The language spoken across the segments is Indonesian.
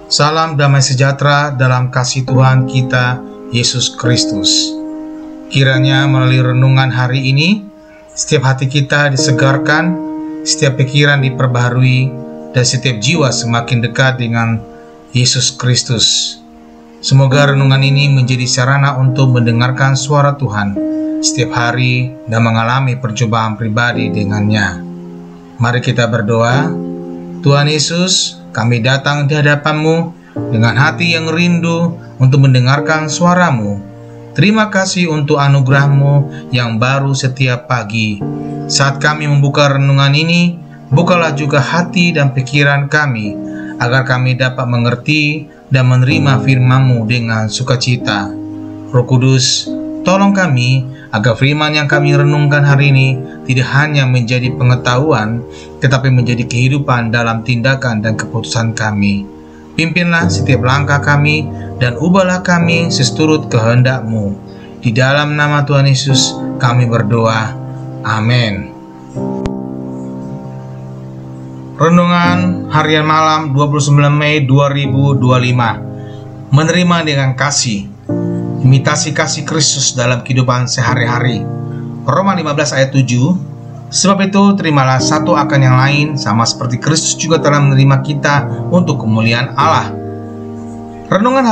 Salam damai sejahtera dalam kasih Tuhan kita, Yesus Kristus. Kiranya melalui renungan hari ini, setiap hati kita disegarkan, setiap pikiran diperbaharui, dan setiap jiwa semakin dekat dengan Yesus Kristus. Semoga renungan ini menjadi sarana untuk mendengarkan suara Tuhan setiap hari dan mengalami percobaan pribadi dengannya. Mari kita berdoa. Tuhan Yesus, kami datang di hadapan-Mu dengan hati yang rindu untuk mendengarkan suara-Mu. Terima kasih untuk anugerah-Mu yang baru setiap pagi. Saat kami membuka renungan ini, bukalah juga hati dan pikiran kami, agar kami dapat mengerti dan menerima firman-Mu dengan sukacita. Roh Kudus, tolong kami agar firman yang kami renungkan hari ini tidak hanya menjadi pengetahuan, tetapi menjadi kehidupan dalam tindakan dan keputusan kami. Pimpinlah setiap langkah kami dan ubahlah kami seturut kehendak-Mu. Di dalam nama Tuhan Yesus kami berdoa. Amin. Renungan harian malam 29 Mei 2025. Menerima dengan kasih. Imitasi kasih Kristus dalam kehidupan sehari-hari. Roma 15 ayat 7. Sebab itu terimalah satu akan yang lain, sama seperti Kristus juga telah menerima kita untuk kemuliaan Allah. Renungan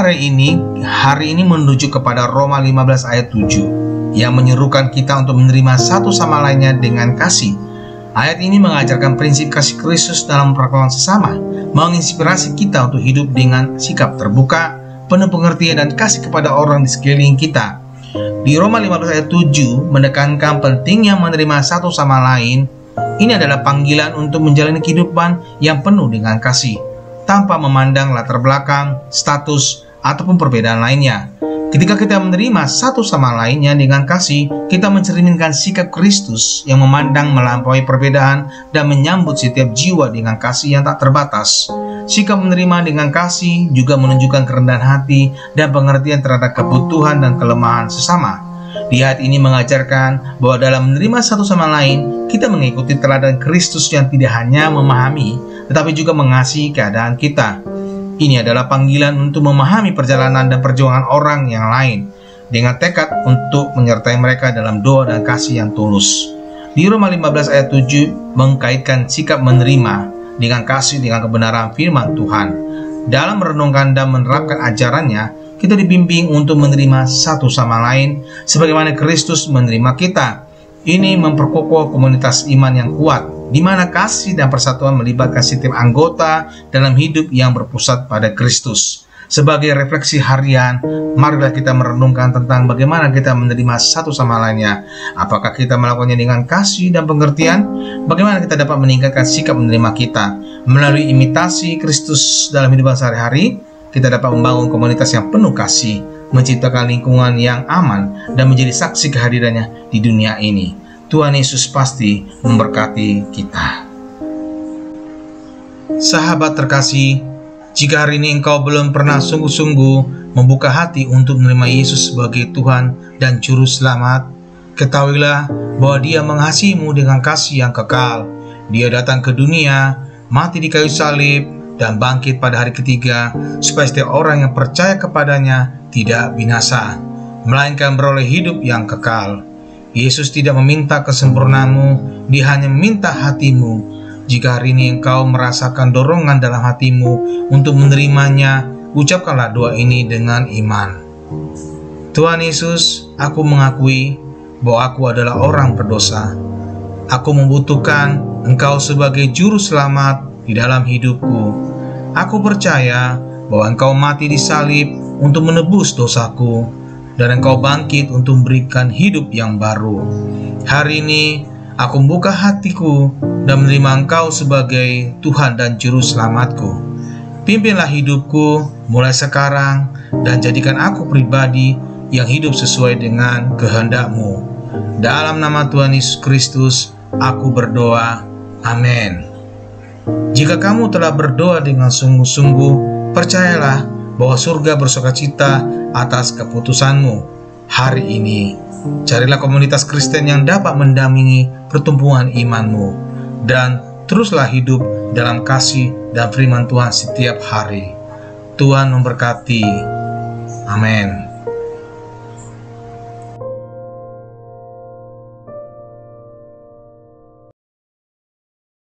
hari ini menuju kepada Roma 15 ayat 7 yang menyerukan kita untuk menerima satu sama lainnya dengan kasih. Ayat ini mengajarkan prinsip kasih Kristus dalam perlakuan sesama, menginspirasi kita untuk hidup dengan sikap terbuka, penuh pengertian dan kasih kepada orang di sekeliling kita. Di Roma 15 ayat 7 menekankan pentingnya menerima satu sama lain. Ini adalah panggilan untuk menjalani kehidupan yang penuh dengan kasih, tanpa memandang latar belakang, status, ataupun perbedaan lainnya. Ketika kita menerima satu sama lainnya dengan kasih, kita mencerminkan sikap Kristus yang memandang melampaui perbedaan dan menyambut setiap jiwa dengan kasih yang tak terbatas. Sikap menerima dengan kasih juga menunjukkan kerendahan hati dan pengertian terhadap kebutuhan dan kelemahan sesama. Di ayat ini mengajarkan bahwa dalam menerima satu sama lain, kita mengikuti teladan Kristus yang tidak hanya memahami, tetapi juga mengasihi keadaan kita. Ini adalah panggilan untuk memahami perjalanan dan perjuangan orang yang lain, dengan tekad untuk menyertai mereka dalam doa dan kasih yang tulus. Di Roma 15 ayat 7 mengkaitkan sikap menerima dengan kasih dengan kebenaran firman Tuhan. Dalam merenungkan dan menerapkan ajarannya, kita dibimbing untuk menerima satu sama lain sebagaimana Kristus menerima kita. Ini memperkokoh komunitas iman yang kuat, di mana kasih dan persatuan melibatkan setiap anggota dalam hidup yang berpusat pada Kristus. Sebagai refleksi harian, marilah kita merenungkan tentang bagaimana kita menerima satu sama lainnya. Apakah kita melakukannya dengan kasih dan pengertian? Bagaimana kita dapat meningkatkan sikap menerima kita? Melalui imitasi Kristus dalam hidup sehari-hari, kita dapat membangun komunitas yang penuh kasih, menciptakan lingkungan yang aman, dan menjadi saksi kehadirannya di dunia ini. Tuhan Yesus pasti memberkati kita. Sahabat terkasih, jika hari ini engkau belum pernah sungguh-sungguh membuka hati untuk menerima Yesus sebagai Tuhan dan Juru Selamat, ketahuilah bahwa Dia mengasihimu dengan kasih yang kekal. Dia datang ke dunia, mati di kayu salib, dan bangkit pada hari ketiga, supaya setiap orang yang percaya kepadanya tidak binasa, melainkan beroleh hidup yang kekal. Yesus tidak meminta kesempurnaanmu, Dia hanya meminta hatimu. Jika hari ini engkau merasakan dorongan dalam hatimu untuk menerimanya, ucapkanlah doa ini dengan iman. Tuhan Yesus, aku mengakui bahwa aku adalah orang berdosa. Aku membutuhkan Engkau sebagai Juru Selamat di dalam hidupku. Aku percaya bahwa Engkau mati di salib untuk menebus dosaku, dan Engkau bangkit untuk memberikan hidup yang baru. Hari ini aku membuka hatiku dan menerima Engkau sebagai Tuhan dan Juru Selamatku. Pimpinlah hidupku mulai sekarang, dan jadikan aku pribadi yang hidup sesuai dengan kehendak-Mu. Dalam nama Tuhan Yesus Kristus aku berdoa. Amin. Jika kamu telah berdoa dengan sungguh-sungguh, percayalah bahwa surga bersukacita atas keputusanmu hari ini. Carilah komunitas Kristen yang dapat mendampingi pertumbuhan imanmu, dan teruslah hidup dalam kasih dan firman Tuhan setiap hari. Tuhan memberkati. Amin.